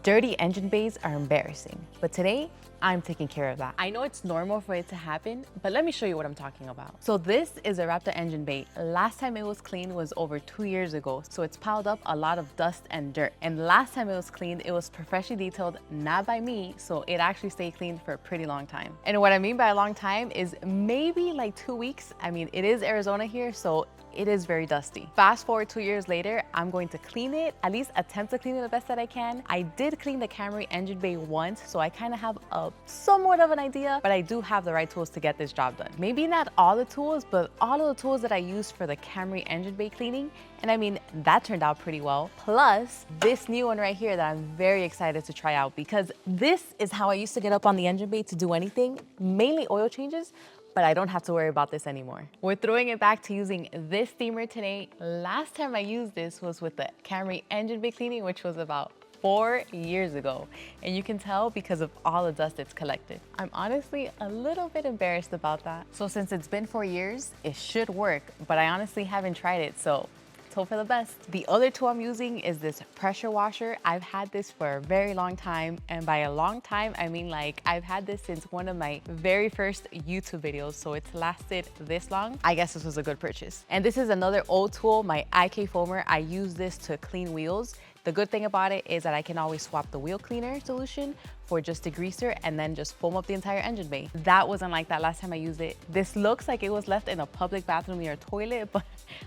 Dirty engine bays are embarrassing, but today I'm taking care of that. I know it's normal for it to happen, but let me show you what I'm talking about. So this is a Raptor engine bay. Last time it was cleaned was over 2 years ago, so it's piled up a lot of dust and dirt. And last time it was cleaned, it was professionally detailed, not by me, so it actually stayed clean for a pretty long time. And what I mean by a long time is maybe like 2 weeks. I mean, it is Arizona here, so it is very dusty. Fast forward 2 years later, I'm going to clean it, at least attempt to clean it the best that I can. I did clean the Camry engine bay once, so I kind of have a somewhat of an idea, but I do have the right tools to get this job done. Maybe not all the tools, but all of the tools that I used for the Camry engine bay cleaning. And I mean, that turned out pretty well. Plus this new one right here that I'm very excited to try out, because this is how I used to get up on the engine bay to do anything, mainly oil changes, but I don't have to worry about this anymore. We're throwing it back to using this steamer today. Last time I used this was with the Camry engine bay cleaning, which was about 4 years ago. And you can tell because of all the dust it's collected. I'm honestly a little bit embarrassed about that. So since it's been 4 years, it should work, but I honestly haven't tried it, so let's hope for the best. The other tool I'm using is this pressure washer. I've had this for a very long time, and by a long time, I mean like I've had this since one of my very first YouTube videos, so it's lasted this long. I guess this was a good purchase. And this is another old tool, my IK foamer. I use this to clean wheels. The good thing about it is that I can always swap the wheel cleaner solution for just degreaser and then just foam up the entire engine bay. That wasn't like that last time I used it. This looks like it was left in a public bathroom near a toilet, but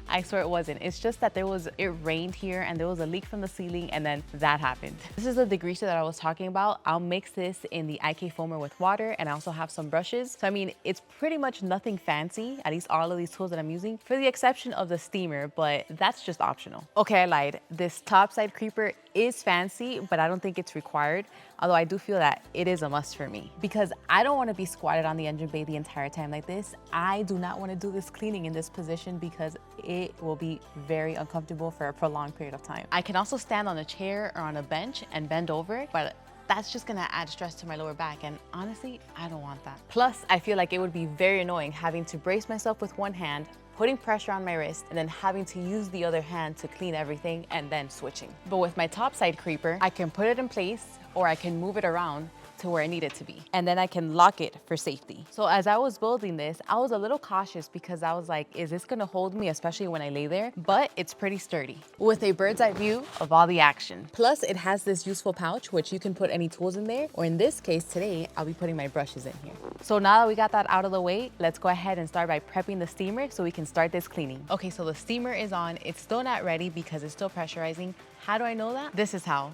I swear it wasn't. It's just that it rained here and there was a leak from the ceiling and then that happened. This is the degreaser that I was talking about. I'll mix this in the IK foamer with water, and I also have some brushes. So I mean, it's pretty much nothing fancy, at least all of these tools that I'm using, for the exception of the steamer, but that's just optional. Okay, I lied. This topside creeper is fancy, but I don't think it's required. Although I do feel that it is a must for me, because I don't want to be squatted on the engine bay the entire time like this. I do not want to do this cleaning in this position because it will be very uncomfortable for a prolonged period of time. I can also stand on a chair or on a bench and bend over, but that's just gonna add stress to my lower back, and honestly, I don't want that. Plus, I feel like it would be very annoying having to brace myself with one hand, putting pressure on my wrist, and then having to use the other hand to clean everything and then switching. But with my topside creeper, I can put it in place or I can move it around to where I need it to be. And then I can lock it for safety. So as I was building this, I was a little cautious because I was like, is this gonna hold me, especially when I lay there? But it's pretty sturdy, with a bird's eye view of all the action. Plus it has this useful pouch, which you can put any tools in there, or in this case today, I'll be putting my brushes in here. So now that we got that out of the way, let's go ahead and start by prepping the steamer so we can start this cleaning. Okay, so the steamer is on. It's still not ready because it's still pressurizing. How do I know that? This is how.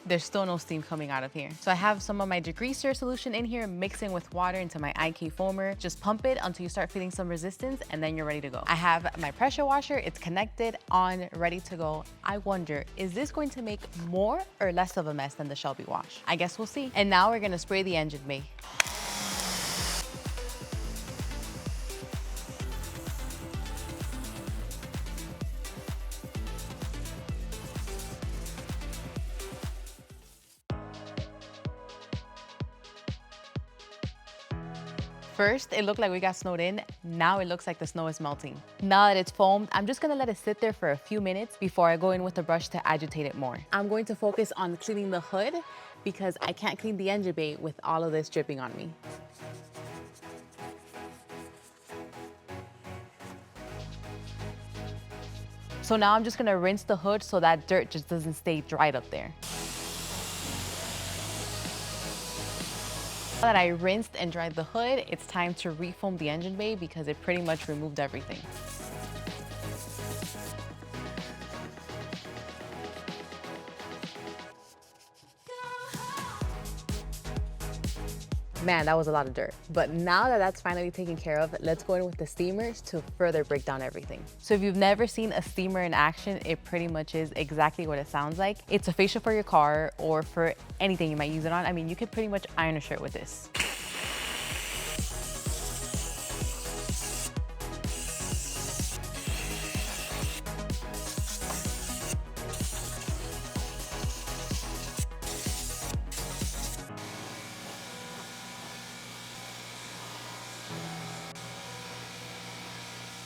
There's still no steam coming out of here. So I have some of my degreaser solution in here, mixing with water into my IK foamer. Just pump it until you start feeling some resistance, and then you're ready to go. I have my pressure washer. It's connected, on, ready to go. I wonder, is this going to make more or less of a mess than the Shelby wash? I guess we'll see. And now we're gonna spray the engine bay. First, it looked like we got snowed in. Now it looks like the snow is melting. Now that it's foamed, I'm just gonna let it sit there for a few minutes before I go in with the brush to agitate it more. I'm going to focus on cleaning the hood because I can't clean the engine bay with all of this dripping on me. So now I'm just gonna rinse the hood so that dirt just doesn't stay dried up there. Now that I rinsed and dried the hood, it's time to refoam the engine bay because it pretty much removed everything. Man, that was a lot of dirt. But now that that's finally taken care of, let's go in with the steamers to further break down everything. So if you've never seen a steamer in action, it pretty much is exactly what it sounds like. It's a facial for your car or for anything you might use it on. I mean, you could pretty much iron a shirt with this.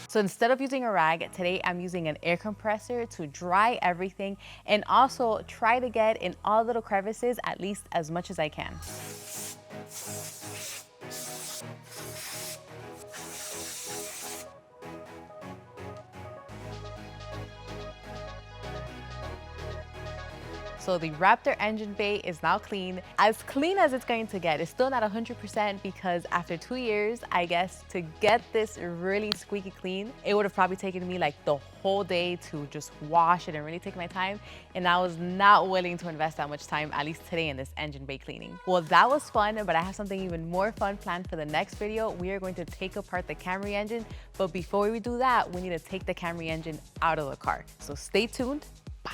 So instead of using a rag, today I'm using an air compressor to dry everything and also try to get in all little crevices at least as much as I can. So the Raptor engine bay is now clean as it's going to get. It's still not 100% because after 2 years, I guess, to get this really squeaky clean, it would have probably taken me like the whole day to just wash it and really take my time. And I was not willing to invest that much time, at least today, in this engine bay cleaning. Well, that was fun, but I have something even more fun planned for the next video. We are going to take apart the Camry engine, but before we do that, we need to take the Camry engine out of the car. So stay tuned. Bye.